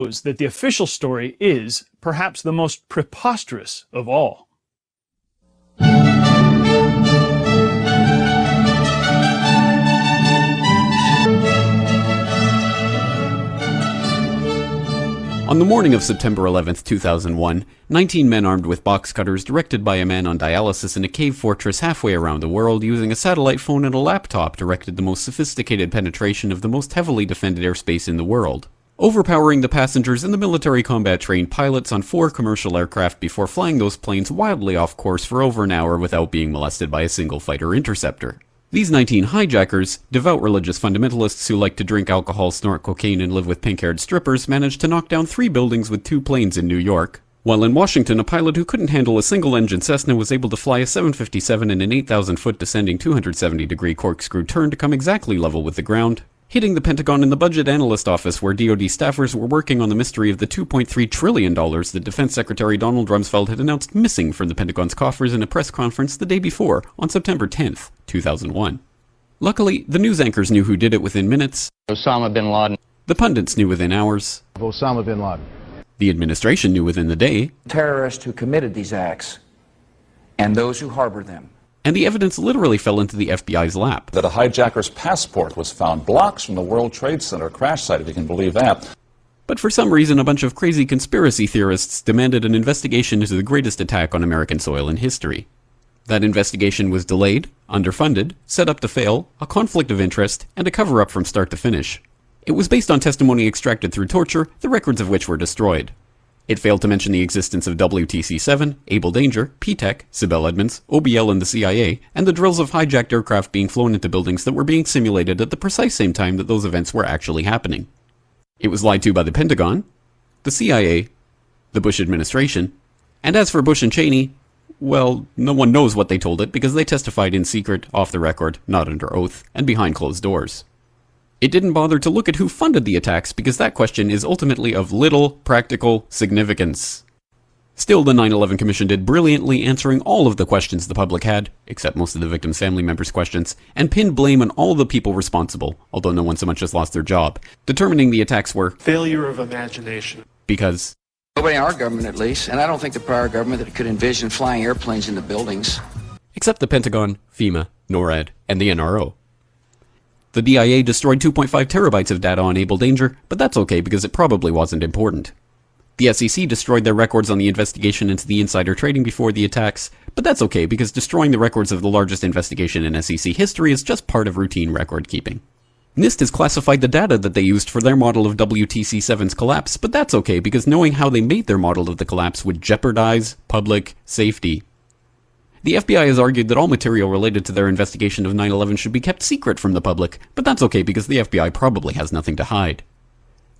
that the official story is perhaps the most preposterous of all. On the morning of September 11, 2001, 19 men armed with box cutters, directed by a man on dialysis in a cave fortress halfway around the world, using a satellite phone and a laptop, directed the most sophisticated penetration of the most heavily defended airspace in the world, overpowering the passengers and the military combat-trained pilots on 4 commercial aircraft before flying those planes wildly off course for over an hour without being molested by a single fighter interceptor. These 19 hijackers, devout religious fundamentalists who like to drink alcohol, snort cocaine, and live with pink-haired strippers, managed to knock down 3 buildings with 2 planes in New York. While in Washington, a pilot who couldn't handle a single-engine Cessna was able to fly a 757 in an 8,000-foot descending 270-degree corkscrew turn to come exactly level with the ground, hitting the Pentagon in the Budget Analyst Office where DoD staffers were working on the mystery of the $2.3 trillion that Defense Secretary Donald Rumsfeld had announced missing from the Pentagon's coffers in a press conference the day before, on September 10th, 2001. Luckily, the news anchors knew who did it within minutes. Osama bin Laden. The pundits knew within hours. Osama bin Laden. The administration knew within the day. Terrorists who committed these acts and those who harbored them. And the evidence literally fell into the FBI's lap. That a hijacker's passport was found blocks from the World Trade Center crash site, if you can believe that. But for some reason, a bunch of crazy conspiracy theorists demanded an investigation into the greatest attack on American soil in history. That investigation was delayed, underfunded, set up to fail, a conflict of interest, and a cover-up from start to finish. It was based on testimony extracted through torture, the records of which were destroyed. It failed to mention the existence of WTC-7, Able Danger, P-TECH, Sibel Edmonds, OBL and the CIA, and the drills of hijacked aircraft being flown into buildings that were being simulated at the precise same time that those events were actually happening. It was lied to by the Pentagon, the CIA, the Bush administration, and as for Bush and Cheney, well, no one knows what they told it because they testified in secret, off the record, not under oath, and behind closed doors. It didn't bother to look at who funded the attacks because that question is ultimately of little practical significance. Still, the 9/11 Commission did brilliantly, answering all of the questions the public had, except most of the victims' family members' questions, and pinned blame on all the people responsible, although no one so much as lost their job, determining the attacks were failure of imagination. Because Nobody in our government, at least, and I don't think the prior government that could envision flying airplanes into buildings. Except the Pentagon, FEMA, NORAD, and the NRO. The DIA destroyed 2.5 terabytes of data on Able Danger, but that's okay because it probably wasn't important. The SEC destroyed their records on the investigation into the insider trading before the attacks, but that's okay because destroying the records of the largest investigation in SEC history is just part of routine record keeping. NIST has classified the data that they used for their model of WTC-7's collapse, but that's okay because knowing how they made their model of the collapse would jeopardize public safety. The FBI has argued that all material related to their investigation of 9/11 should be kept secret from the public, but that's okay because the FBI probably has nothing to hide.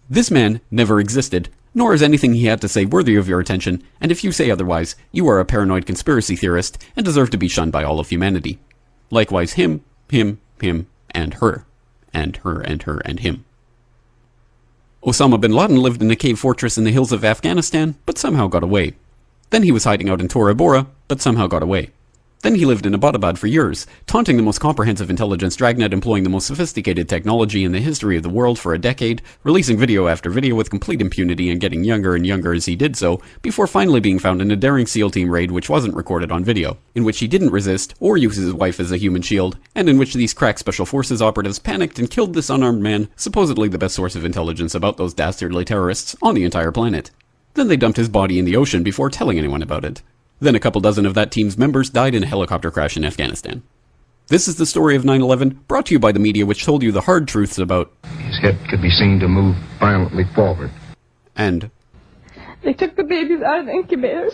This man never existed, nor is anything he had to say worthy of your attention, and if you say otherwise, you are a paranoid conspiracy theorist and deserve to be shunned by all of humanity. Likewise him, and her. And her, and her, and him. Osama bin Laden lived in a cave fortress in the hills of Afghanistan, but somehow got away. Then he was hiding out in Tora Bora, but somehow got away. Then he lived in Abbottabad for years, taunting the most comprehensive intelligence dragnet employing the most sophisticated technology in the history of the world for a decade, releasing video after video with complete impunity and getting younger and younger as he did so, before finally being found in a daring SEAL team raid which wasn't recorded on video, in which he didn't resist or use his wife as a human shield, and in which these crack special forces operatives panicked and killed this unarmed man, supposedly the best source of intelligence about those dastardly terrorists on the entire planet. Then they dumped his body in the ocean before telling anyone about it. Then a couple dozen of that team's members died in a helicopter crash in Afghanistan. This is the story of 9/11, brought to you by the media which told you the hard truths about his head could be seen to move violently forward. And they took the babies out of the incubators.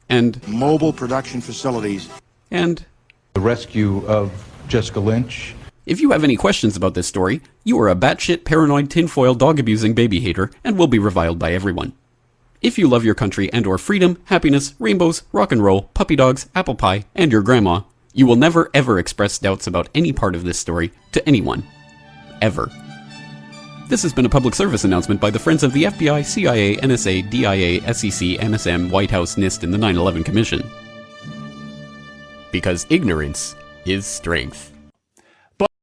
And mobile production facilities. And the rescue of Jessica Lynch. If you have any questions about this story, you are a batshit paranoid tinfoil dog-abusing baby hater and will be reviled by everyone. If you love your country and or freedom, happiness, rainbows, rock and roll, puppy dogs, apple pie, and your grandma, you will never ever express doubts about any part of this story to anyone. Ever. This has been a public service announcement by the Friends of the FBI, CIA, NSA, DIA, SEC, MSM, White House, NIST, and the 9/11 Commission. Because ignorance is strength.